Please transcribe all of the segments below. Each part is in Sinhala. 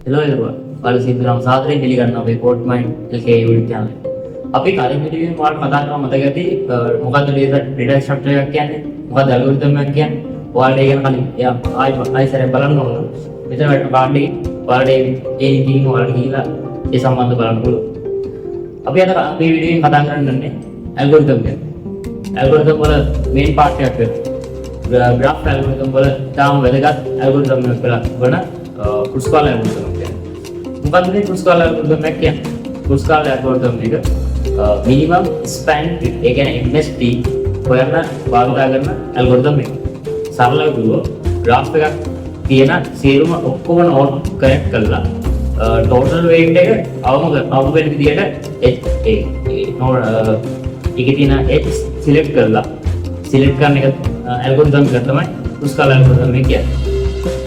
Hello everyone. Welcome to our Sadri Milligan of Report Mind LKA YouTube channel. අපි කලින් වීඩියෝ එකේ ඔයාලට කතා කරා මතක ඇති මොකද්ද data structure එකක් කියන්නේ මොකද්ද algorithm එකක් කියන්නේ ඔයාලට ඒක කලින් ආයි සැරයක් බලන්න ඕන. මෙතන කාඩේ ඔයාලට ඒ ඉතින් ඔයාලට ගිහිලා ඒ සම්බන්ධ බලන්න පුළුවන්. අපි අද මේ වීඩියෝ එකෙන් කතා කරන්නේ algorithm ගැන. algorithm වල main part එකක් වෙනවා. graph algorithm වල තාම වැදගත් algorithm එකක් වෙන Kruskal algorithm එක. මොකද්ද මේ Kruskal algorithm එක කියන්නේ? Kruskal algorithm එක minimum span ඒ කියන්නේ MST හොයන්න භාවිතා කරන algorithm එක. සරලව කිව්වොත් graph එකක් තියෙන සියලුම ඔක්කොම නෝඩ් කනෙක්ට් කරලා total weight එක අවම වෙන විදිහට නෝඩ් එකේ තියෙන edge select කරලා select කරන එක algorithm එක තමයි Kruskal algorithm එක කියන්නේ.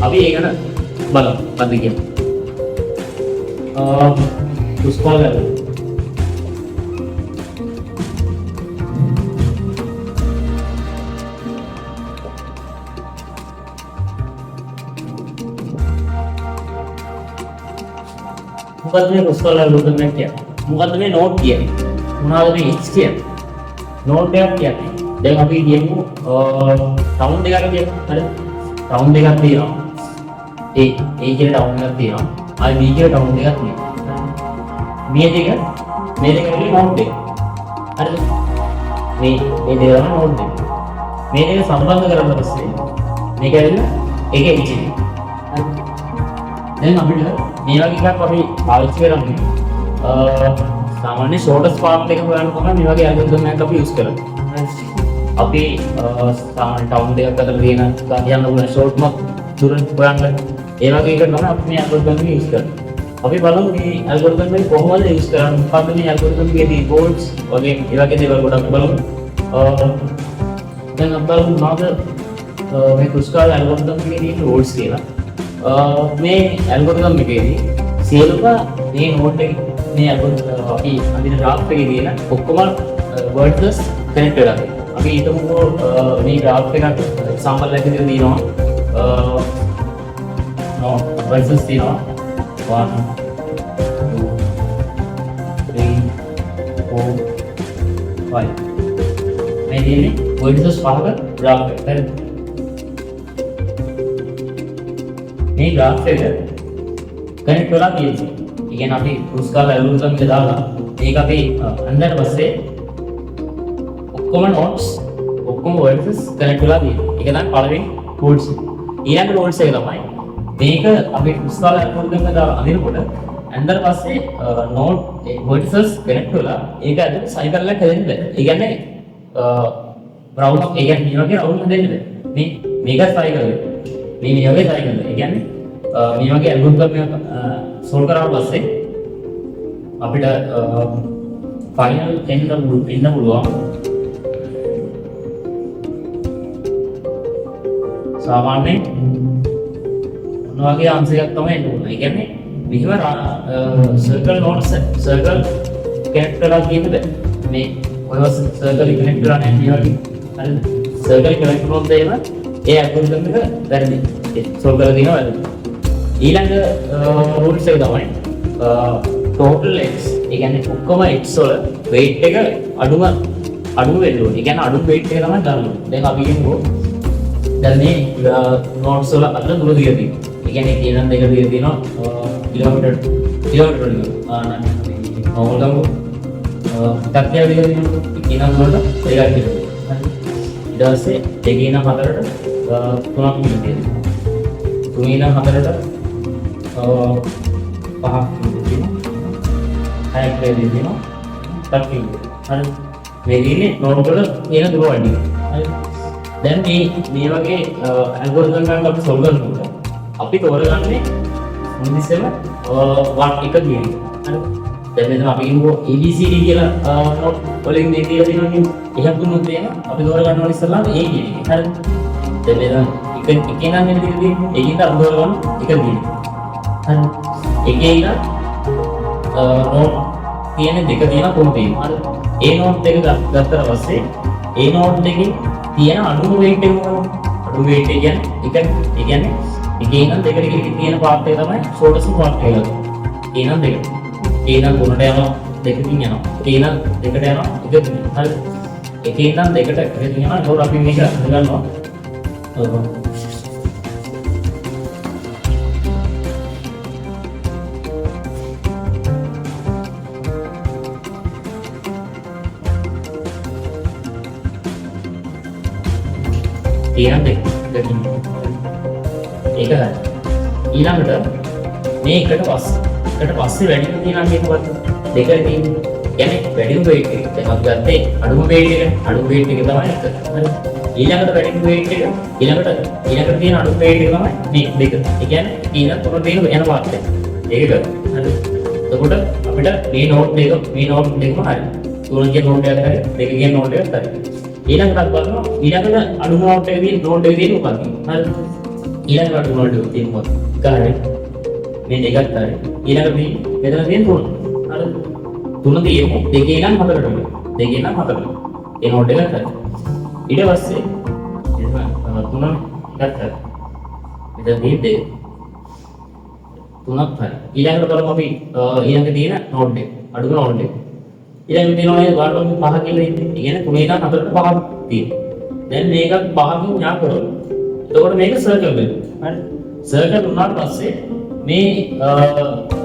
අපි ඒක ගැන බලමු මොකද්ද කියන්නේ. Kruskal algorithm මොකද්ද මේ Kruskal algorithm එක කියන්නේ? මොකද්ද මේ නෝඩ් කියන්නේ? මොනවාද මේ edge කියන්නේ? නෝඩ් එකක් කියන්නේ දැන් අපි කියමු ටවුන් දෙකක් කියමු. හරිද? ටවුන් දෙකක් තියෙනවා. A කියන ටවුන් එකක් තියෙනවා. ආයි B කියන ටවුන් එකක් තියෙනවා. මේ දෙක විදිහට නෝඩ් එක. හරිද? මේ දෙක තමයි නෝඩ් එක. මේ දෙක සම්බන්ධ කරලා පස්සේ මේක ඇවිල්ලා ඒකේ edge එක. දැන් අපිට මේ වගේ එකක් අපි පාවිච්චි කරන්නේ සාමාන්‍ය shortest path එක හොයන්න තමයි මේ වගේ algorithm එකක් අපි use කරන්නේ. අපි සාමාන්‍ය ටවුන් දෙකක් අතර තියෙන යන්න පුළුවන් short mark දුර හොයන්න ඒ වගේ එකක් තමයි අපි මේ algorithm එක use කරන්නේ. අපි බලමු මේ algorithm එක කොහොමද use කරන්නේ. මොකද්ද මේ algorithm එකේදී goals වගේ ඒ වගේ දේවල් ගොඩක් බලමු. දැන් අපි බලමු මොනවද මේ Kruskal algorithm එකේදී rules කියලා. මේ algorithm එකේදී සියලුම මේ node එක මේ algorithm අපි අඳින graph එකේ තියෙන ඔක්කොම vertices connect වෙලා තියෙනවා. අපි හිතමුකෝ මේ graph එකක් example එකක් විදිහට දිනනවා. vertices තියෙනවා 1 2 3 4 5 මේ තියෙන්නේ vertices පහක graph එක. හරිද? මේ graph එක connect වෙලා තියෙනවා. ඒ කියන්නේ අපි Kruskal algorithm එක දාලා මේක අපි අන්දර පස්සේ ඔක්කොම nodes ඔක්කොම vertices connect වෙලා තියෙනවා. ඒක තමයි පළවෙනි rules. ඊළඟ rules එක තමයි මේක අපි Kruskal algorithm එක දාලා අඳිනකොට අන්දර පස්සේ node vertices connect වෙලා ඒක ඇතුලේ cycle එකක් හදන්න බෑ. ඒ කියන්නේ round එක ඒ කියන්නේ මේ වගේ round හදන්න බෑ. මේක cycle එක. මේ වගේ cycle එක. ඒ කියන්නේ මේ වගේ algorithm එකක් solve කරාට පස්සේ අපිට final end ඉන්න පුළුවන් සාමාන්‍යයෙන් මොන වගේ answer එකක් තමයි එන්න ඕන. ඒ කියන්නේ මෙහෙම circle nodes circle connect කරලා කියන්න බෑ. මේ ඔය circle connect කරලා නැහැ මේ වගේ. හරිද? circle connect කරනොත් එහෙම ඒ algorithm එක වැරදි. solve කරලා දිනවා වැරදි. ඊළඟ rules එක තමයි total x ඒ කියන්නේ ඔක්කොම x වල weight එක අඩුම වෙන්න ඕනේ. ඒ කියන්නේ අඩු weight එක තමයි ගන්න ඕනේ. දැන් අපි කියමුකෝ දැන් මේ nodes වල අතර දුර දිග තියෙනවා. ඒ කියන්නේ තියෙන දෙක දිග තියෙනවා කිලෝමීටර් වලින්. ඕගොල්ලෝ තත්ත්වය දිග තියෙනවා. කියනවා වලට දෙකක් තියෙනවා. ඊට පස්සේ දෙකේ නම් හතරට තුනක් තියෙනවා. තුනේ නම් හතරට පහක් තියෙනවා. හයක් තියෙනවා. හතක් තියෙනවා. හරි. මේ දිනේ නෝඩ් වල තියෙන දුර වැඩි. හරි. දැන් මේ වගේ ඇල්ගොරිතම් එකක් අපි සොල්ව් කරනකොට අපි තෝරගන්නේ මුලින්ම වාට් එක කියන. හරි. දැන් මෙතන අපි කියමු ABCD කියලා නෝඩ් වලින් මේ තියලා තියෙනවා කියමු. එහෙම දුන්නොත් එහෙම අපි තෝරගන්න ඕනේ ඉස්සෙල්ලාම A කියන එක. හරි. දැන් මෙතන එකේ නම් මෙතන තියෙන්නේ ඒකින්ද අපි තෝරගන්න එක දිනේ. හරි. එකේ ඉන්න නෝඩ් තියෙන දෙක තියෙන තුන තියෙනවා. හරි. ඒ නෝඩ් දෙක ගත්තට පස්සේ ඒ නෝඩ් දෙකේ තියෙන අඩුම weight එක මොකක්ද? අඩුම weight එක කියන්නේ ඒ කියන්නේ එකේ ඉඳන් දෙකට තියෙන පාර්ට් එක තමයි ෂෝටස්ට් පාර්ට් එක. එකේ ඉඳන් දෙකට. එකේ ඉඳන් තුනට යනවා දෙකකින් යනවා. එකේ ඉඳන් දෙකට යනවා එකකින්. හරිද? එකේ ඉඳන් දෙකට එකකින් යනවා. ඒකෝර අපි මේක ගන්නවා. ඊළඟ දෙකකින්. ඒක හරි. ඊළඟට මේ එකට පස්සේ වැඩිම තියෙනවා කියනකොට දෙකේ තියෙන يعني වැඩිම weight එක. දැන් අපි ගත්තේ අඩුම weight එක. අඩුම weight එක තමයි එක. හරි. ඊළඟට වැඩිම weight එක ඊළඟට තියෙන අඩුම weight එක තමයි මේ දෙක. ඒ කියන්නේ ඊළඟ තුන තියෙන යන පාර්ට් එක. ඒක හරි. එතකොට අපිට මේ නෝට් දෙකම හරි. තුන කියන නෝට් එකක් හරි. දෙක කියන නෝට් එකක් හරි. ඊළඟට බලනවා ඊළඟට අඩුම නෝට් එකේ තියෙන නෝට් එකේ තියෙන මොකක්ද? හරි. ඊළඟට අඩුම නෝට් එකේ තියෙන මොකක්ද? හරි. මේ දෙකත් හරි. ඊළඟට මේ මෙතන තියෙන තුන. හරි. තුන තියෙන්නේ දෙකේ ඉඳන් හතරට. දෙකේ ඉඳන් හතරට. ඒ නෝට් එකත් හරි. ඊට පස්සේ තුන එකත් හරි. මෙතන තියෙන දෙක. තුනක් හරි. ඊළඟට බලමු අපි ඊළඟ තියෙන නෝට් එක. අඩුම නෝට් එක. ඊළඟ තියෙනවා මේ වාට්ටුව පහ කියලා ඉන්නේ. ඒ කියන්නේ තුනේ ඉඳන් හතරට පහක් තියෙනවා. දැන් මේකත් පහකින් ඥා කරොත් එතකොට මේක සර්කල් වෙනවා. හරි. සර්කල් වුණාට පස්සේ මේ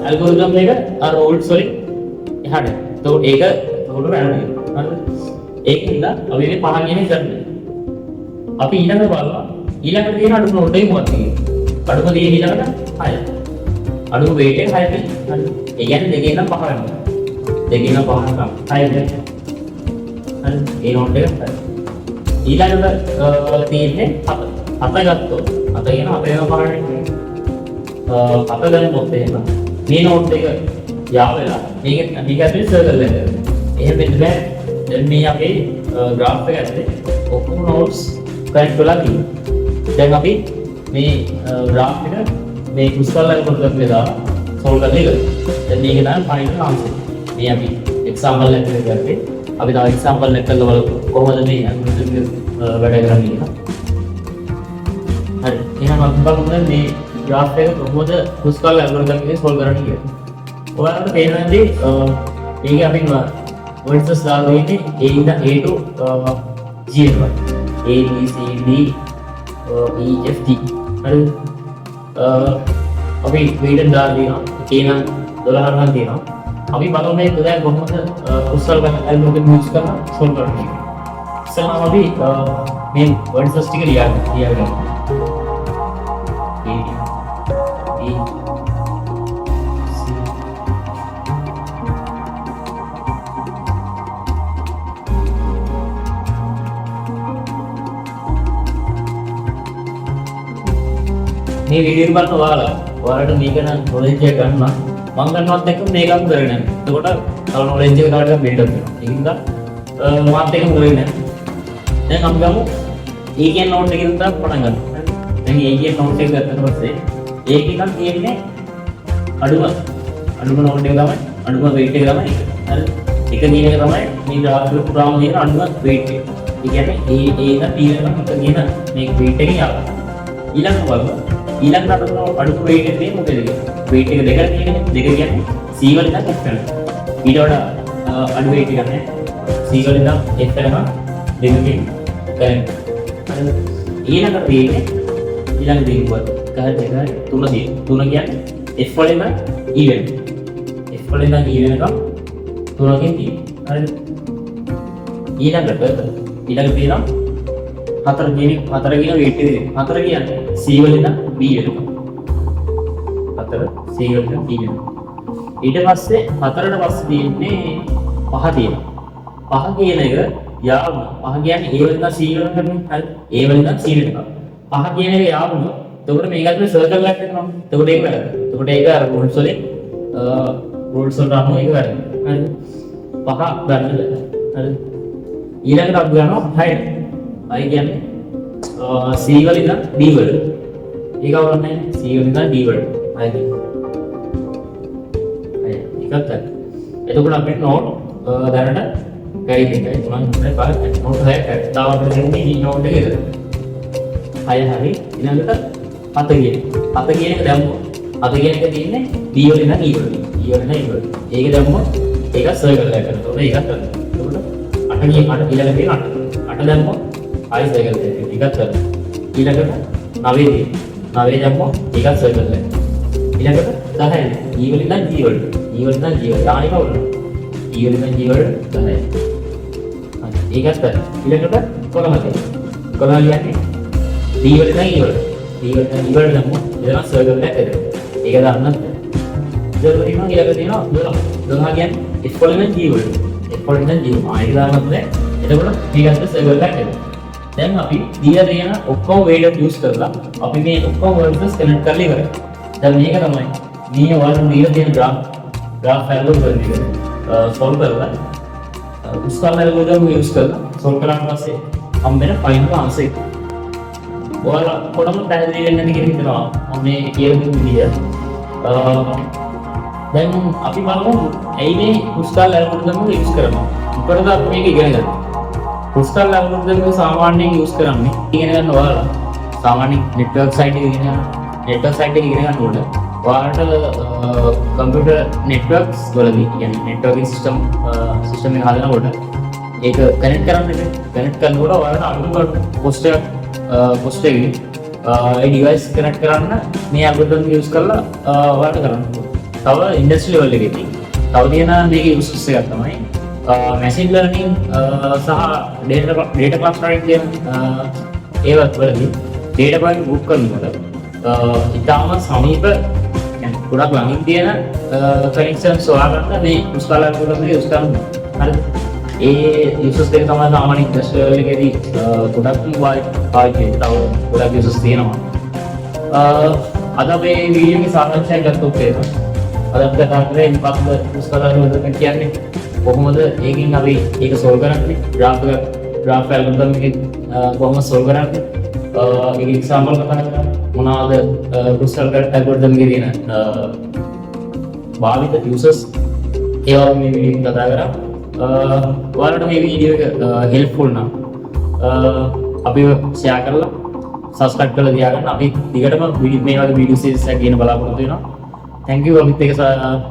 ඇල්ගොරිතම් එක අර රූල්ස් වලින් එහාට. එතකොට ඒක වැරදිනවා. හරිද? ඒකින්ද අපි මේ පහ කියන එක කරන්නේ. අපි ඊළඟට බලනවා ඊළඟට තියෙන අඩුම නෝට් එක මොකක්ද කියන්නේ? අඩුම තියෙන ඊළඟට 6. අඩුම weight එක 6 තියෙනවා. හරි. ඒ කියන්නේ දෙකේ ඉඳන් පහ වෙනවා. දෙකේ ඉඳන් පහ නම් 6 වෙනවා. හරි. ඒ නෝට් එක හරි. ඊළඟට තියෙන්නේ 7. 7 ගත්තොත් 7 කියන 7 වෙනවා පහනේ. 7 ගන්නොත් එහෙම මේ නෝට් එක යා වෙලා මේක ඇතුලේ සර්කල් එක. එහෙම වෙන්න බෑ. දැන් මේ අපේ graph එක ඇතුලේ ඔක්කොම nodes connect වෙලා තියෙනවා. දැන් අපි මේ graph එක මේ කුස්කල්ලා කරලා දාලා solve කරලා ඉවරයි. දැන් මේක තමයි final answer. මේ අපි example එකක් ගත්තේ. අපි තව example එකක් කරලා බලමු කොහොමද මේ algorithm වැඩ කරන්නේ කියලා. හරි. එහෙනම් අපි බලමු මේ graph එක කොහොමද කුස්කල්ලා algorithm එකේ solve කරන්නේ කියලා. ඔයාලට පේනවාදී මේක අපි words දාලා ඉන්නේ A ඉඳන් A to G එකට. A B C D E F G. හරි. අපි weight දාලා දිනවා. කේනම් 12 ගන්න තියෙනවා. අපි බලමු මේක දැන් කොහොමද කුස්කල් algorithm use කරලා solve කරන්නේ. ඉතින් අපි මේ words ටික ලියගන්න. මේ වීඩියෝ එක බලන ඔයාලට මේක නම් knowledge එක ගන්න මම ගන්නවත් එක්ක මේකම කරගෙන යන්න. එතකොට තව knowledge එක කාටද build up වෙනවා. ඒකින්ද මාත් එකම කරගෙන යන්න. දැන් අපි ගමු A කියන note එකෙන් තමයි පටන් ගන්න. දැන් A කියන note එක ගත්තට පස්සේ ඒකේ නම් තියෙන්නේ අඩුම note එක තමයි අඩුම weight එක තමයි එක. හරි. එක කියන එක තමයි මේ graph එක පුරාම තියෙන අඩුම weight එක. ඒ කියන්නේ A T එක කියන මේ weight එකෙන් යනවා. ඊළඟට බලමු ඊළඟට අඩුම weight එක තියෙන්නේ මොකද කියලා. weight එක දෙකක් තියෙන්නේ. දෙක කියන්නේ C වල ඉඳන් F වෙනවා. ඊට වඩා අඩු weight එකක් නැහැ. C වල ඉඳන් F වෙනවා. දෙකකින් කරන්නේ. හරිද? ඊළඟට තියෙන්නේ ඊළඟ දෙක මොකද? එකයි තුන තියෙනවා. තුන කියන්නේ F වල ඉඳන් E වෙනවා. F වල ඉඳන් E වෙනකම් තුනකින් තියෙනවා. හරිද? ඊළඟට තියෙනවා හතර කියන weight එක දෙනවා. හතර කියන්නේ C වල ඉඳන් B වෙනවා. හතර C වල ඉඳන් B වෙනවා. ඊට පස්සේ හතරට පස්සේ තියෙන්නේ පහ තියෙනවා. පහ කියන එක යාම. පහ කියන්නේ A වල ඉඳන් C වලට කරන්නේ. හරි. A වල ඉඳන් C වෙනවා. පහ කියන එක යාම. එතකොට මේක ඇතුලේ සර්කල් එකක් වෙනවා. එතකොට ඒක වැරදියි. එතකොට ඒක අර rules වලින් rules වලට අනුව ඒක වැරදියි. හරිද? පහ ගන්නද? හරිද? ඊළඟට අපි ගන්නවා 6. I කියන්නේ C වල ඉඳන් D වලට. ඒක අවරන්නේ C වල ඉඳන් D වලට. හරිද? ඒකත් හරි. එතකොට අපිට නෝට් දැනට කැරි දෙකයි තුනයි හතරයි පහයි නෝට් 6ක් හරි. තාම අපිට දෙන්නේ මේ නෝට් එකේ. 6 හරි. ඊළඟට අත කියන එක දැම්මොත් අත කියන එක තියෙන්නේ D වලින් නම් E වලට. E වලින් නම් E වලට. ඒක දැම්මොත් ඒක සර්කල් එකක් කරනවා. ඒකත් කරනවා. එතකොට 8 කියන 8 ඊළඟ තියෙන 8. 8 දැම්මොත් ආයි සර්කල් එකක්. ඒකත් කරනවා. ඊළඟට 9 තියෙන. 9 දැම්මොත් ඒකත් සර්කල් එකක්. ඊළඟට 10. E වලින් නම් G වලට. E වලින් නම් G වලට. ආයි කවුරුද? E වලින් නම් G වලට 10. හරි. ඒකත් කරනවා. ඊළඟට 11. 11 කියන්නේ D වලින් නම් E වලට. D වලින් නම් E වලට දැම්මොත් එතන සර්කල් එකක් කරනවා. ඒක දන්නත් ඉතින් තියෙනවා ඊළඟ තියෙනවා 12 කියන්නේ F වලින් G වලට F වලින් G ආයෙත් දාන්නත් නෑ එතකොට මේකට සර්වර් එකක් එනවා දැන් අපි දීලා තියෙන ඔක්කොම වේඩර් යූස් කරලා අපි මේ ඔක්කොම වර්ඩ්ස් කනෙක්ට් කරලා ඉවරයි දැන් මේක තමයි මේ වල දීලා තියෙන graph algorithm එක solve කරලා උස්කාල algorithm යූස් කරලා solve කරාට පස්සේ හම්බෙන final answer එක ඔයාලා කොටම පැහැදිලි වෙන්න ඇති කියලා හිතනවා මම මේ කියලා දුන්න විදිය. දැන් අපි බලමු ඇයි මේ කුස්ටල් ඇල්ගොරිතම් එක යූස් කරනවා. මොකටද අපි මේක ඉගෙන ගන්නේ? කුස්ටල් ඇල්ගොරිතම් එක සාමාන්‍යයෙන් යූස් කරන්නේ ඉගෙන ගන්න ඔයාලා සාමාන්‍ය නෙට්වර්ක් සයිට් එක ඉගෙන ගන්න. නෙට්වර්ක් සයිට් එක ඉගෙන ගන්නකොට ඔයාලට කම්පියුටර් නෙට්වර්ක්ස් වලදී කියන්නේ නෙට්වර්කින් සිස්ටම් එක හදනකොට ඒක කනෙක්ට් කරන්න කනෙක්ට් කරනකොට ඔයාලට අලුත් කොස්ට් එකකින් ඒ ඩිවයිස් කනෙක්ට් කරන්න මේ ඇල්ගොරිතම් යූස් කරලා ඔයාලට කරන්න පුළුවන්. තව ඉන්ඩස්ට්‍රි ලෙවල් එකේදී තව තියෙන මේක යූසස් එකක් තමයි මැෂින් ලර්නින් සහ ඩේටා ක්ලස්ටරින් කියන ඒවත් වලදී ඩේටා පොයින්ට් බුක් කරනකොට ඉතාම සමීප يعني ගොඩක් ළඟින් තියෙන කනෙක්ෂන්ස් හොයාගන්න මේ කුස්කාල ඇල්ගොරිතම් එක යූස් කරනවා. හරිද? ඒ යූසස් දෙක තමයි සාමාන්‍ය ඉන්ඩස්ට්‍රි ලෙවල් එකේදී ගොඩක් පාවිච්චි තව ගොඩක් යූසස් තියෙනවා. අද මේ වීඩියෝ එකේ සාකච්ඡා ගත්තොත් අද අපි කතා කරේ මොකක්ද කුස්කාල ඇල්ගොරිතම් කියන්නේ කොහොමද ඒකෙන් අපි ඒක සෝල්ව් කරන්නේ graph algorithm එක කොහොමද සෝල්ව් කරන්නේ ඒක එක්සැම්පල් කතා කරා මොනවාද කුස්කාල algorithm එකේ තියෙන භාවිත යූසස් ඒවා මේ වීඩියෝ එකේ කතා කරා. ඔයාලට මේ වීඩියෝ එක හෙල්ප්ෆුල් නම් අපි ෂෙයා කරලා සබස්ක්‍රයිබ් කරලා තියාගන්න. අපි දිගටම මේ වගේ වීඩියෝ සීරීස් එකක් ගෙන බලාපොරොත්තු වෙනවා. Thank you අපිත් එක්ක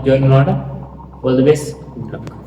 ජොයින් වුණාට. All the best. Good luck.